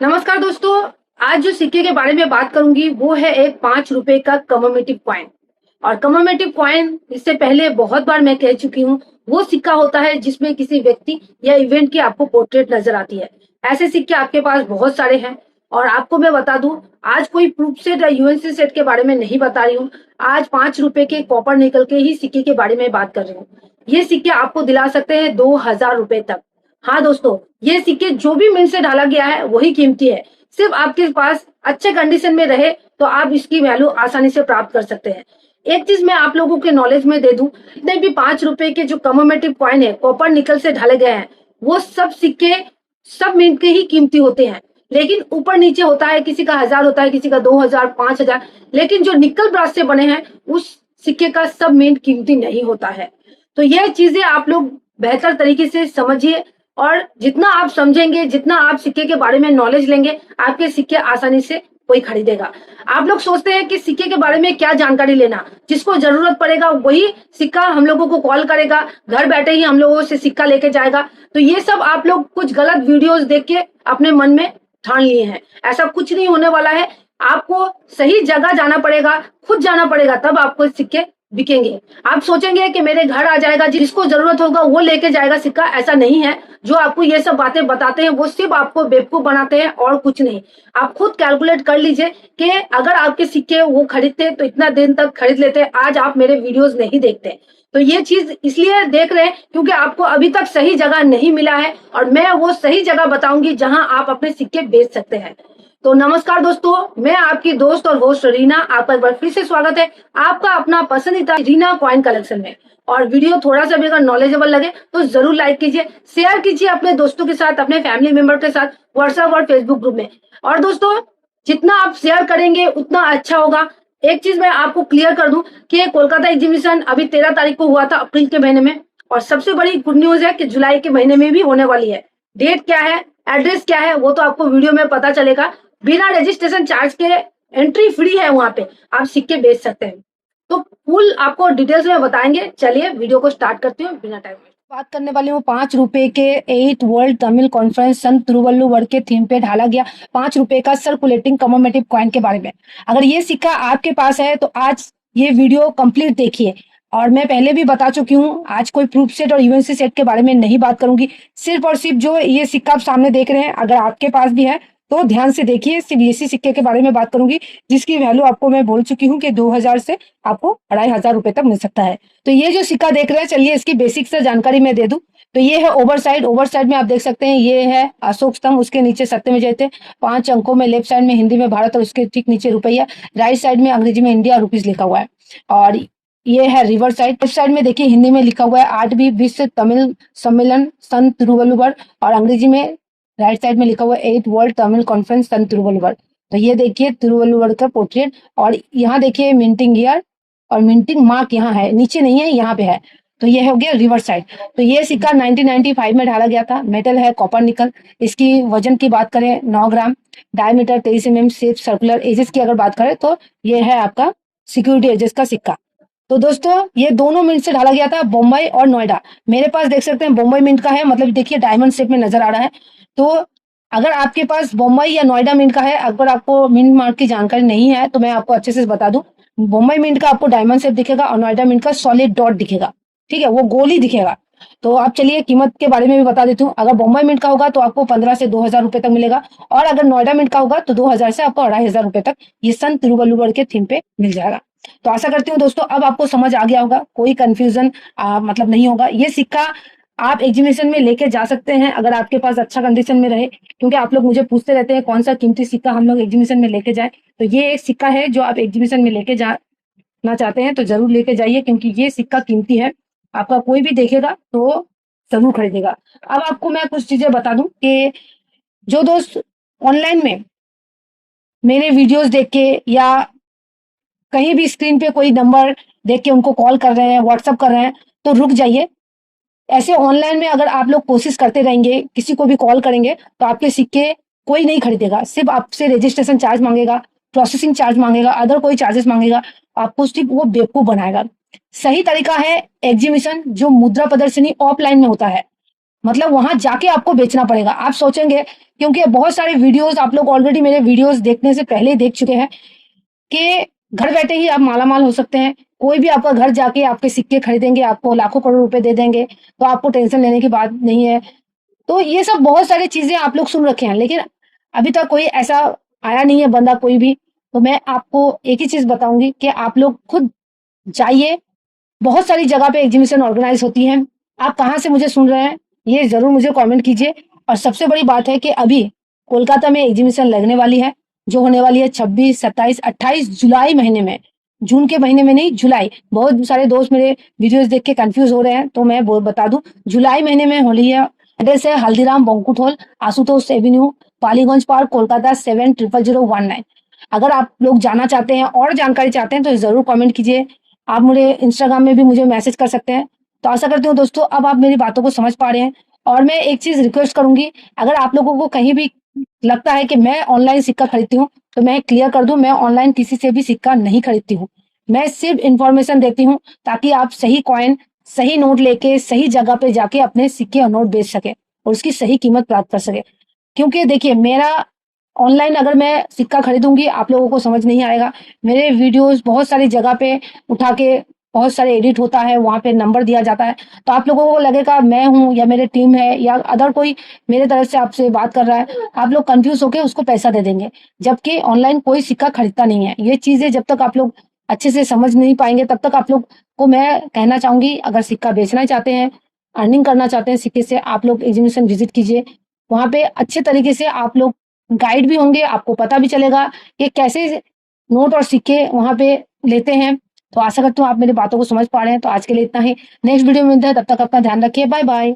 नमस्कार दोस्तों। आज जो सिक्के के बारे में बात करूंगी वो है एक 5 रुपए का कमोमेटिव कॉइन। और कमोमेटिव कॉइन इससे पहले बहुत बार मैं कह चुकी हूँ, वो सिक्का होता है जिसमें किसी व्यक्ति या इवेंट की आपको पोर्ट्रेट नजर आती है। ऐसे सिक्के आपके पास बहुत सारे हैं। और आपको मैं बता दूं, आज कोई प्रूफ सेट या यूएनसी सेट के बारे में नहीं बता रही हूँ। आज 5 रुपए के कॉपर निकल के ही सिक्के के बारे में बात कर रही हूँ। ये सिक्के आपको दिला सकते हैं 2000 रुपए तक। हाँ दोस्तों, ये सिक्के जो भी मिल से डाला गया है वही कीमती है। सिर्फ आपके पास अच्छे कंडीशन में रहे तो आप इसकी वैल्यू आसानी से प्राप्त कर सकते हैं। एक चीज मैं आप लोगों के नॉलेज में दे दूं, इतने भी 5 रुपए के जो कमोमेटिव कॉइन है कॉपर निकल से ढाले गए हैं, वो सब सिक्के सब मिंट के ही कीमती होते हैं। लेकिन ऊपर नीचे होता है, किसी का 1000 होता है, किसी का 2000, 5000। लेकिन जो निकल ब्रास से बने हैं उस सिक्के का सब मिंट कीमती नहीं होता है। तो यह चीजें आप लोग बेहतर तरीके से समझिए। और जितना आप समझेंगे, जितना आप सिक्के के बारे में नॉलेज लेंगे, आपके सिक्के आसानी से कोई खरीदेगा। आप लोग सोचते हैं कि सिक्के के बारे में क्या जानकारी लेना, जिसको जरूरत पड़ेगा वही सिक्का हम लोगों को कॉल करेगा, घर बैठे ही हम लोगों से सिक्का लेके जाएगा। तो ये सब आप लोग कुछ गलत वीडियोस देख के अपने मन में ठान लिए हैं। ऐसा कुछ नहीं होने वाला है। आपको सही जगह जाना पड़ेगा, खुद जाना पड़ेगा, तब आपको सिक्के बिकेंगे। आप सोचेंगे कि मेरे घर आ जाएगा, जिसको जरूरत होगा वो लेके जाएगा सिक्का। ऐसा नहीं है। जो आपको ये सब बातें बताते हैं वो सिर्फ आपको बेवकूफ बनाते हैं और कुछ नहीं। आप खुद कैलकुलेट कर लीजिए कि अगर आपके सिक्के वो खरीदते तो इतना दिन तक खरीद लेते। आज आप मेरे वीडियोस नहीं देखते। तो ये चीज इसलिए देख रहे हैं क्योंकि आपको अभी तक सही जगह नहीं मिला है, और मैं वो सही जगह बताऊंगी जहां आप अपने सिक्के बेच सकते हैं। तो नमस्कार दोस्तों, मैं आपकी दोस्त और होस्ट रीना, आपका एक बार फिर से स्वागत है आपका अपना पसंदीदा रीना कॉइन कलेक्शन में। और वीडियो थोड़ा सा भी अगर नॉलेजेबल लगे तो जरूर लाइक कीजिए, शेयर कीजिए अपने दोस्तों के साथ, अपने फैमिली मेंबर के साथ, व्हाट्सएप और फेसबुक ग्रुप में। और दोस्तों, जितना आप शेयर करेंगे उतना अच्छा होगा। एक चीज मैं आपको क्लियर कर दूं कि कोलकाता एग्जीबिशन अभी 13 तारीख को हुआ था, अप्रैल के महीने में। और सबसे बड़ी गुड न्यूज है कि जुलाई के महीने में भी होने वाली है। डेट क्या है, एड्रेस क्या है, वो तो आपको वीडियो में पता चलेगा। बिना रजिस्ट्रेशन चार्ज के एंट्री फ्री है, वहां पे आप सिक्के बेच सकते हैं। तो फुल आपको डिटेल्स में बताएंगे। चलिए वीडियो को स्टार्ट करती हूँ बिना टाइम वेस्ट। बात करने वाली हूँ 5 रुपए के 8 वर्ल्ड तमिल कॉन्फ्रेंस संत तिरुवल्लुवर के थीम पे ढाला गया 5 रुपए का सर्कुलेटिंग कमोमेटिव कॉइन के बारे में। अगर ये सिक्का आपके पास है तो आज ये वीडियो कंप्लीट देखिए। और मैं पहले भी बता चुकी हूँ, आज कोई प्रूफ सेट और यूएनसी सेट के बारे में नहीं बात करूंगी। सिर्फ और सिर्फ जो ये सिक्का आप सामने देख रहे हैं, अगर आपके पास भी है तो ध्यान से देखिए। सिर्फ इसी सिक्के के बारे में बात करूंगी जिसकी वैल्यू आपको मैं बोल चुकी हूँ कि 2000 से आपको 2500 रुपए तक मिल सकता है। तो ये जो सिक्का देख रहे हैं, चलिए इसकी बेसिक से जानकारी मैं दे दूं। तो ये है ओवर साइड। ओवर साइड में आप देख सकते हैं ये है अशोक स्तंभ, उसके नीचे सत्यमेव जयते 5 अंकों में, लेफ्ट साइड में हिंदी में भारत और उसके ठीक नीचे रुपया, राइट साइड में अंग्रेजी में इंडिया रुपीज लिखा हुआ है। और ये है रिवर साइड। लेफ्ट साइड में देखिए हिंदी में लिखा हुआ है 8वीं विश्व तमिल सम्मेलन संत तिरुवल्लुवर, और अंग्रेजी में राइट साइड में लिखा हुआ है 8 वर्ल्ड तमिल कॉन्फ्रेंस संत तिरुवल्लुवर। तो ये देखिए तिरुवल्लुवर का पोर्ट्रेट, और यहाँ देखिए मिंटिंग ईयर और मिंटिंग मार्क यहाँ है, नीचे नहीं है, यहाँ पे है। तो ये हो गया रिवर साइड। तो ये सिक्का 1995 में ढाला गया था। मेटल है कॉपर निकल। इसकी वजन की बात करें 9 gram, diameter 23 mm, shape circular. Edges की अगर बात करें तो ये है आपका सिक्योरिटी एजेस का सिक्का। तो दोस्तों, ये दोनों मिंट से ढाला गया था, बम्बई और नोएडा। मेरे पास देख सकते हैं बम्बई मिंट का है, मतलब देखिए डायमंड शेप में नजर आ रहा है। तो अगर आपके पास बम्बई या नोएडा मिंट का है, अगर आपको मिंट मार्क की जानकारी नहीं है तो मैं आपको अच्छे से बता दूं। बम्बई मिंट का आपको डायमंड शेप दिखेगा और नोएडा मिंट का सॉलिड डॉट दिखेगा। ठीक है, वो गोल ही दिखेगा। तो आप चलिए कीमत के बारे में भी बता देती हूँ। अगर बम्बई मिंट का होगा तो आपको 15 से 2000 रुपए तक मिलेगा, और अगर नोएडा मिंट का होगा तो 2000 से आपको 2500 रुपए तक ये संत तिरुवल्लुवर के थीम पे मिल जाएगा। तो आशा करती हूँ दोस्तों अब आपको समझ आ गया होगा, कोई कंफ्यूजन मतलब नहीं होगा। ये सिक्का आप एग्जीबिशन में लेके जा सकते हैं अगर आपके पास अच्छा कंडीशन में रहे, क्योंकि आप लोग मुझे पूछते रहते हैं कौन सा कीमती सिक्का हम लोग एग्जीबिशन में लेके जाए। तो ये एक सिक्का है जो आप एग्जीबिशन में लेके जाना चाहते हैं तो जरूर लेके जाइए, क्योंकि ये सिक्का कीमती है। आपका कोई भी देखेगा तो जरूर खरीदेगा। अब आपको मैं कुछ चीजें बता दूं कि जो दोस्त ऑनलाइन में मेरे वीडियोस देख के या कहीं भी स्क्रीन पे कोई नंबर देख के उनको कॉल कर रहे हैं, व्हाट्सअप कर रहे हैं, तो रुक जाइए। ऐसे ऑनलाइन में अगर आप लोग कोशिश करते रहेंगे, किसी को भी कॉल करेंगे, तो आपके सिक्के कोई नहीं खरीदेगा। सिर्फ आपसे रजिस्ट्रेशन चार्ज मांगेगा, प्रोसेसिंग चार्ज मांगेगा, अदर कोई चार्जेस मांगेगा। आपको सिर्फ वो बेवकूफ बनाएगा। सही तरीका है एग्जीबिशन, जो मुद्रा प्रदर्शनी ऑफलाइन में होता है। मतलब वहां जाके आपको बेचना पड़ेगा। आप सोचेंगे, क्योंकि बहुत सारे वीडियोस आप लोग ऑलरेडी मेरे वीडियोस देखने से पहले ही देख चुके हैं कि घर बैठे ही आप मालामाल हो सकते हैं। कोई भी आपका घर जाके आपके सिक्के खरीदेंगे, आपको लाखों करोड़ रुपए दे देंगे, तो आपको टेंशन लेने की बात नहीं है। तो ये सब बहुत सारी चीजें आप लोग सुन रखे हैं, लेकिन अभी तक कोई ऐसा आया नहीं है बंदा कोई भी। तो मैं आपको एक ही चीज बताऊंगी कि आप लोग खुद जाइए। बहुत सारी जगह पे एग्जीबिशन ऑर्गेनाइज होती हैं। आप कहाँ से मुझे सुन रहे हैं ये जरूर मुझे कमेंट कीजिए। और सबसे बड़ी बात है कि अभी कोलकाता में एग्जीबिशन लगने वाली है, जो होने वाली है 26, 27, 28 जुलाई महीने में। जून के महीने में नहीं, जुलाई। बहुत सारे दोस्त मेरे वीडियोस देख के कंफ्यूज हो रहे हैं, तो मैं वो बता दूं, जुलाई महीने में होली है। एड्रेस है Haldiram banquet hall, Ashutosh Avenue, Paliganj park, Kolkata 700019। अगर आप लोग जाना चाहते हैं और जानकारी चाहते हैं तो जरूर कमेंट कीजिए। आप मुझे इंस्टाग्राम में भी मुझे मैसेज कर सकते हैं। तो आशा करती हूँ दोस्तों अब आप मेरी बातों को समझ पा रहे हैं। और मैं एक चीज रिक्वेस्ट करूंगी, अगर आप लोगों को कहीं भी लगता है कि मैं ऑनलाइन सिक्का खरीदती हूँ, तो मैं क्लियर कर दूं, मैं ऑनलाइन किसी से भी सिक्का नहीं खरीदती हूँ। मैं सिर्फ इंफॉर्मेशन देती हूँ ताकि आप सही कॉइन, सही नोट लेके सही जगह पे जाके अपने सिक्के और नोट बेच सके और उसकी सही कीमत प्राप्त कर सके। क्योंकि देखिए, मेरा ऑनलाइन अगर मैं सिक्का खरीदूंगी आप लोगों को समझ नहीं आएगा। मेरे वीडियोस बहुत सारी जगह पे उठा के बहुत सारे एडिट होता है, वहां पे नंबर दिया जाता है, तो आप लोगों को लगेगा मैं हूं या मेरे टीम है या अदर कोई मेरे तरफ से आपसे बात कर रहा है, आप लोग कंफ्यूज होके उसको पैसा दे देंगे। जबकि ऑनलाइन कोई सिक्का खरीदता नहीं है। ये चीजें जब तक आप लोग अच्छे से समझ नहीं पाएंगे तब तक आप लोग को मैं कहना चाहूंगी, अगर सिक्का बेचना चाहते हैं, अर्निंग करना चाहते हैं सिक्के से, आप लोग एग्जीबिशन विजिट कीजिए। वहां पे अच्छे तरीके से आप लोग गाइड भी होंगे, आपको पता भी चलेगा कि कैसे नोट और सिक्के वहां पे लेते हैं। तो आशा करती हूँ आप मेरी बातों को समझ पा रहे हैं। तो आज के लिए इतना ही। नेक्स्ट वीडियो में मिलते हैं, तब तक अपना ध्यान रखिए। Bye bye.